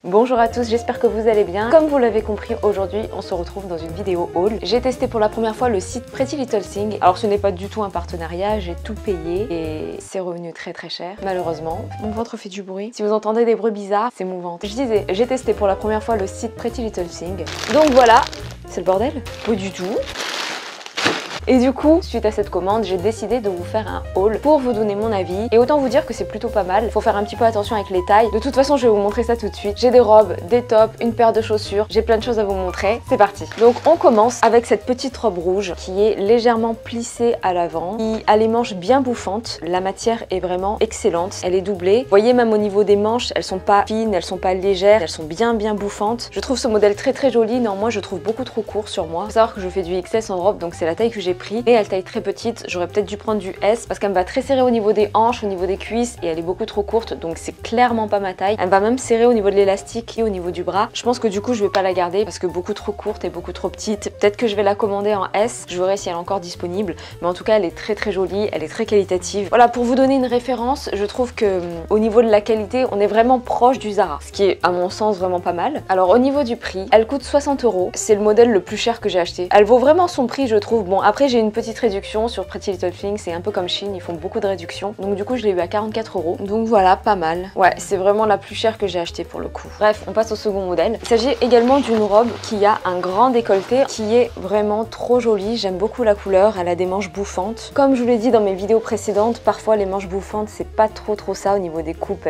Bonjour à tous, j'espère que vous allez bien. Comme vous l'avez compris, aujourd'hui on se retrouve dans une vidéo haul. J'ai testé pour la première fois le site Pretty Little Thing. Alors ce n'est pas du tout un partenariat, j'ai tout payé et c'est revenu très cher, malheureusement. Mon ventre fait du bruit. Si vous entendez des bruits bizarres, c'est mon ventre. Je disais, j'ai testé pour la première fois le site Pretty Little Thing. Donc voilà, c'est le bordel? Pas du tout. Et du coup, suite à cette commande, j'ai décidé de vous faire un haul pour vous donner mon avis. Et autant vous dire que c'est plutôt pas mal. Faut faire un petit peu attention avec les tailles. De toute façon, je vais vous montrer ça tout de suite. J'ai des robes, des tops, une paire de chaussures. J'ai plein de choses à vous montrer. C'est parti. Donc on commence avec cette petite robe rouge qui est légèrement plissée à l'avant, qui a les manches bien bouffantes. La matière est vraiment excellente. Elle est doublée. Vous voyez, même au niveau des manches, elles sont pas fines, elles sont pas légères, elles sont bien bouffantes. Je trouve ce modèle très joli. Néanmoins, je trouve beaucoup trop court sur moi. Faut savoir que je fais du XS en robe, donc c'est la taille que j'ai pris. Et elle taille très petite, j'aurais peut-être dû prendre du S parce qu'elle me va très serrée au niveau des hanches, au niveau des cuisses et elle est beaucoup trop courte, donc c'est clairement pas ma taille. Elle va même serrer au niveau de l'élastique et au niveau du bras. Je pense que du coup je vais pas la garder parce que beaucoup trop courte et beaucoup trop petite. Peut-être que je vais la commander en S, je verrai si elle est encore disponible, mais en tout cas elle est très jolie, elle est très qualitative. Voilà, pour vous donner une référence, je trouve que au niveau de la qualité, on est vraiment proche du Zara, ce qui est à mon sens vraiment pas mal. Alors au niveau du prix, elle coûte 60 €, c'est le modèle le plus cher que j'ai acheté. Elle vaut vraiment son prix, je trouve. Bon, après j'ai une petite réduction sur Pretty Little Thing, c'est un peu comme Shein, ils font beaucoup de réductions. Donc du coup je l'ai eu à 44 €. Donc voilà, pas mal. Ouais, c'est vraiment la plus chère que j'ai acheté pour le coup. Bref, on passe au second modèle. Il s'agit également d'une robe qui a un grand décolleté qui est vraiment trop jolie. J'aime beaucoup la couleur, elle a des manches bouffantes. Comme je vous l'ai dit dans mes vidéos précédentes, parfois les manches bouffantes c'est pas trop ça au niveau des coupes.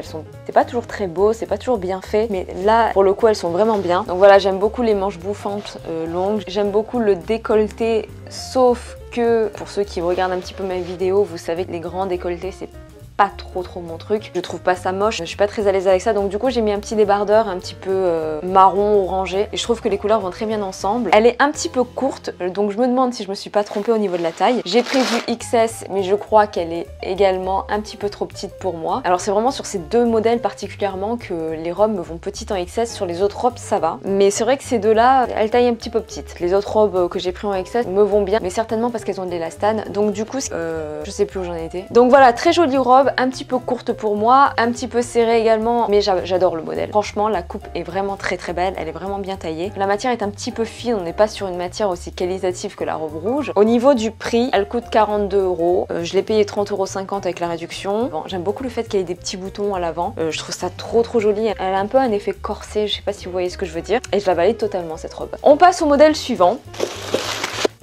C'est pas toujours très beau, c'est pas toujours bien fait, mais là pour le coup elles sont vraiment bien. Donc voilà, j'aime beaucoup les manches bouffantes longues. J'aime beaucoup le décolleté, sauf que pour ceux qui regardent un petit peu mes vidéos, vous savez que les grands décolletés c'est pas trop mon truc. Je trouve pas ça moche, je suis pas très à l'aise avec ça, donc du coup j'ai mis un petit débardeur un petit peu marron orangé et je trouve que les couleurs vont très bien ensemble. Elle est un petit peu courte, donc je me demande si je me suis pas trompée au niveau de la taille. J'ai pris du XS, mais je crois qu'elle est également un petit peu trop petite pour moi. Alors c'est vraiment sur ces deux modèles particulièrement que les robes me vont petites en XS, sur les autres robes ça va. Mais c'est vrai que ces deux-là, elles taillent un petit peu petite. Les autres robes que j'ai pris en XS me vont bien, mais certainement parce qu'elles ont de l'élastane, donc du coup, je sais plus où j'en étais. Donc voilà, très jolie robe, un petit peu courte pour moi, un petit peu serrée également, mais j'adore le modèle. Franchement, la coupe est vraiment très belle, elle est vraiment bien taillée. La matière est un petit peu fine, on n'est pas sur une matière aussi qualitative que la robe rouge. Au niveau du prix, elle coûte 42 €. Je l'ai payé 30,50 € avec la réduction. Bon, j'aime beaucoup le fait qu'elle ait des petits boutons à l'avant. Je trouve ça trop joli. Elle a un peu un effet corset, je sais pas si vous voyez ce que je veux dire. Et je la valide totalement cette robe. On passe au modèle suivant.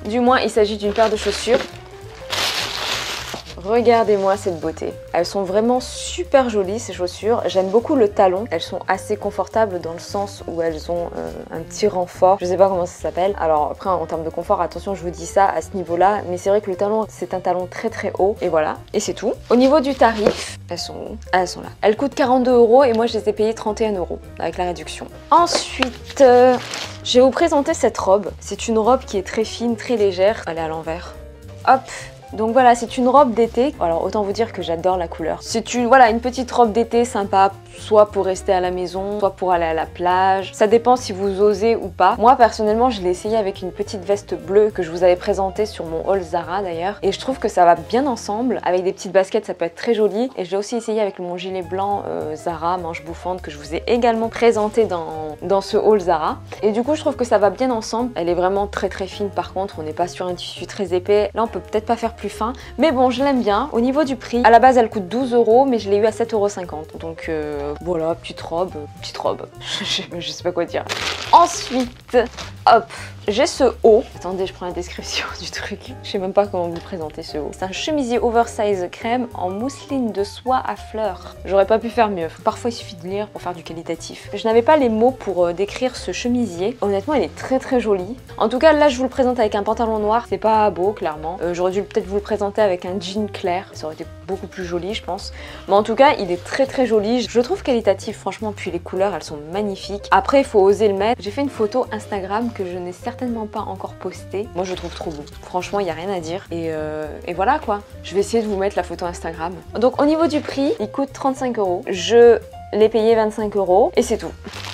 Du moins, il s'agit d'une paire de chaussures. Regardez-moi cette beauté. Elles sont vraiment super jolies ces chaussures. J'aime beaucoup le talon. Elles sont assez confortables dans le sens où elles ont un petit renfort. Je sais pas comment ça s'appelle. Alors après en termes de confort, attention je vous dis ça à ce niveau-là. Mais c'est vrai que le talon c'est un talon très haut. Et voilà. Et c'est tout. Au niveau du tarif, elles sont où? Ah, elles sont là. Elles coûtent 42 € et moi je les ai payées 31 € avec la réduction. Ensuite, je vais vous présenter cette robe. C'est une robe qui est très fine, très légère. Elle est à l'envers. Hop! Donc voilà, c'est une robe d'été. Alors autant vous dire que j'adore la couleur. C'est une petite robe d'été sympa, soit pour rester à la maison, soit pour aller à la plage. Ça dépend si vous osez ou pas. Moi personnellement, je l'ai essayé avec une petite veste bleue que je vous avais présentée sur mon haul Zara d'ailleurs. Et je trouve que ça va bien ensemble. Avec des petites baskets, ça peut être très joli. Et je l'ai aussi essayé avec mon gilet blanc Zara, manche bouffante, que je vous ai également présenté dans ce haul Zara. Et du coup, je trouve que ça va bien ensemble. Elle est vraiment très fine par contre. On n'est pas sur un tissu très épais. Là, on peut peut-être pas faire plus fin, mais bon je l'aime bien. Au niveau du prix, à la base elle coûte 12 €, mais je l'ai eu à 7,50 €, donc voilà, petite robe, je sais pas quoi dire. Ensuite, hop, j'ai ce haut. Attendez, je prends la description du truc. Je sais même pas comment vous présenter ce haut. C'est un chemisier oversize crème en mousseline de soie à fleurs. J'aurais pas pu faire mieux. Parfois il suffit de lire pour faire du qualitatif. Je n'avais pas les mots pour décrire ce chemisier. Honnêtement, il est très joli. En tout cas, là je vous le présente avec un pantalon noir. C'est pas beau, clairement. J'aurais dû peut-être vous le présenter avec un jean clair. Ça aurait été beaucoup plus joli, je pense. Mais en tout cas, il est très joli. Je le trouve qualitatif, franchement. Puis les couleurs, elles sont magnifiques. Après, il faut oser le mettre. J'ai fait une photo Instagram que je n'ai certainement pas encore postée. Moi, je le trouve trop beau. Franchement, il n'y a rien à dire. Et voilà quoi. Je vais essayer de vous mettre la photo Instagram. Donc, au niveau du prix, il coûte 35 €. Je l'ai payé 25 € et c'est tout.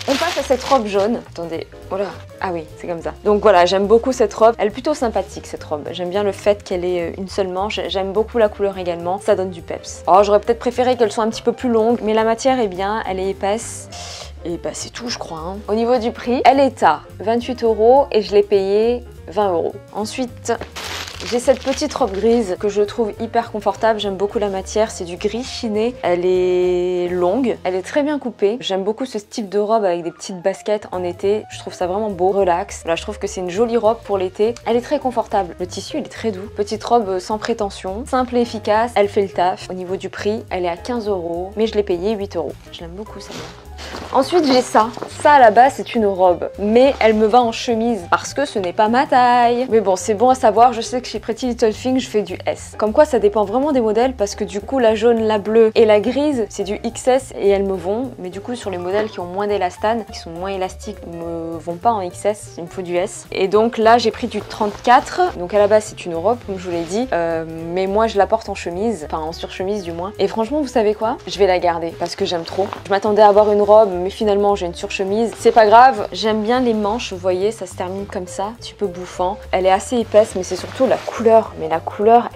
On passe à cette robe jaune. Attendez, voilà. Ah oui, c'est comme ça. Donc voilà, j'aime beaucoup cette robe. Elle est plutôt sympathique cette robe. J'aime bien le fait qu'elle ait une seule manche. J'aime beaucoup la couleur également. Ça donne du peps. Oh, j'aurais peut-être préféré qu'elle soit un petit peu plus longue, mais la matière est bien. Elle est épaisse. Et bah c'est tout je crois. Hein. Au niveau du prix, elle est à 28 € et je l'ai payée 20 €. Ensuite, j'ai cette petite robe grise que je trouve hyper confortable, j'aime beaucoup la matière, c'est du gris chiné, elle est longue, elle est très bien coupée. J'aime beaucoup ce type de robe avec des petites baskets en été, je trouve ça vraiment beau, relax. Là je trouve que c'est une jolie robe pour l'été, elle est très confortable, le tissu il est très doux. Petite robe sans prétention, simple et efficace, elle fait le taf. Au niveau du prix, elle est à 15 €, mais je l'ai payée 8 €. Je l'aime beaucoup celle-là. Ensuite j'ai ça. Ça à la base c'est une robe, mais elle me va en chemise parce que ce n'est pas ma taille. Mais bon c'est bon à savoir, je sais que chez Pretty Little Thing je fais du S. Comme quoi ça dépend vraiment des modèles parce que du coup la jaune, la bleue et la grise c'est du XS et elles me vont. Mais du coup sur les modèles qui ont moins d'élastane, qui sont moins élastiques, me vont pas en XS, il me faut du S. Et donc là j'ai pris du 34, donc à la base c'est une robe comme je vous l'ai dit, mais moi je la porte en chemise, enfin en surchemise du moins. Et franchement vous savez quoi, je vais la garder parce que j'aime trop. Je m'attendais à avoir une robe mais finalement j'ai une surchemise, c'est pas grave, j'aime bien les manches, vous voyez ça se termine comme ça, un petit peu bouffant, elle est assez épaisse mais c'est surtout la couleur, mais la couleur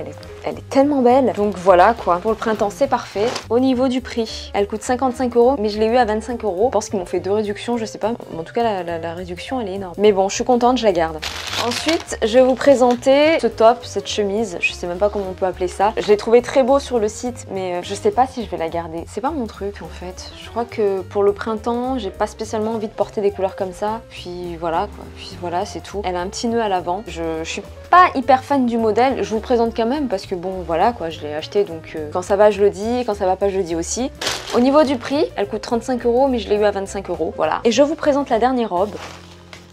elle est tellement belle, donc voilà quoi, pour le printemps c'est parfait. Au niveau du prix, elle coûte 55 € mais je l'ai eu à 25 €, je pense qu'ils m'ont fait 2 réductions, je sais pas, en tout cas la réduction elle est énorme, mais bon je suis contente, je la garde. Ensuite je vais vous présenter ce top, cette chemise, je sais même pas comment on peut appeler ça, je l'ai trouvé très beau sur le site mais je sais pas si je vais la garder, c'est pas mon truc en fait, je crois que pour le printemps j'ai pas spécialement envie de porter des couleurs comme ça, puis voilà quoi, puis voilà c'est tout. Elle a un petit nœud à l'avant, je suis pas hyper fan du modèle, je vous le présente quand même parce que bon voilà quoi, je l'ai acheté donc quand ça va je le dis, quand ça va pas je le dis aussi. Au niveau du prix, elle coûte 35 € mais je l'ai eu à 25 €, voilà. Et je vous présente la dernière robe.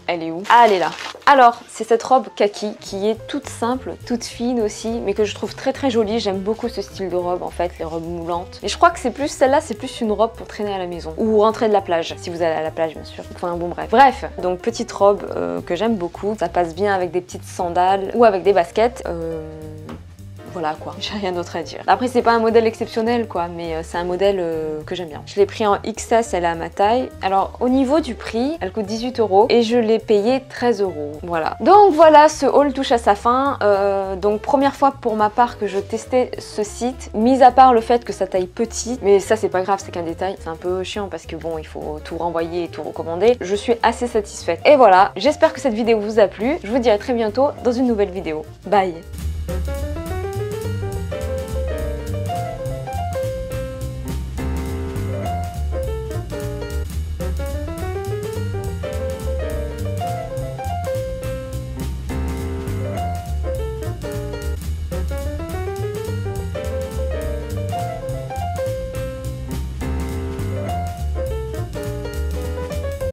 Elle est où? Ah, elle est là. Alors, c'est cette robe kaki qui est toute simple, toute fine aussi, mais que je trouve très très jolie. J'aime beaucoup ce style de robe en fait, les robes moulantes. Et je crois que c'est plus celle-là, c'est plus une robe pour traîner à la maison ou rentrer de la plage, si vous allez à la plage bien sûr. Enfin bon bref. Bref, donc petite robe que j'aime beaucoup. Ça passe bien avec des petites sandales ou avec des baskets. Voilà quoi, j'ai rien d'autre à dire. Après c'est pas un modèle exceptionnel quoi, mais c'est un modèle que j'aime bien. Je l'ai pris en XS, elle est à ma taille. Alors au niveau du prix, elle coûte 18 € et je l'ai payé 13 €. Voilà. Donc voilà, ce haul touche à sa fin. Donc première fois pour ma part que je testais ce site, mis à part le fait que ça taille petit, mais ça c'est pas grave, c'est qu'un détail. C'est un peu chiant parce que bon, il faut tout renvoyer et tout recommander. Je suis assez satisfaite. Et voilà, j'espère que cette vidéo vous a plu. Je vous dis à très bientôt dans une nouvelle vidéo. Bye!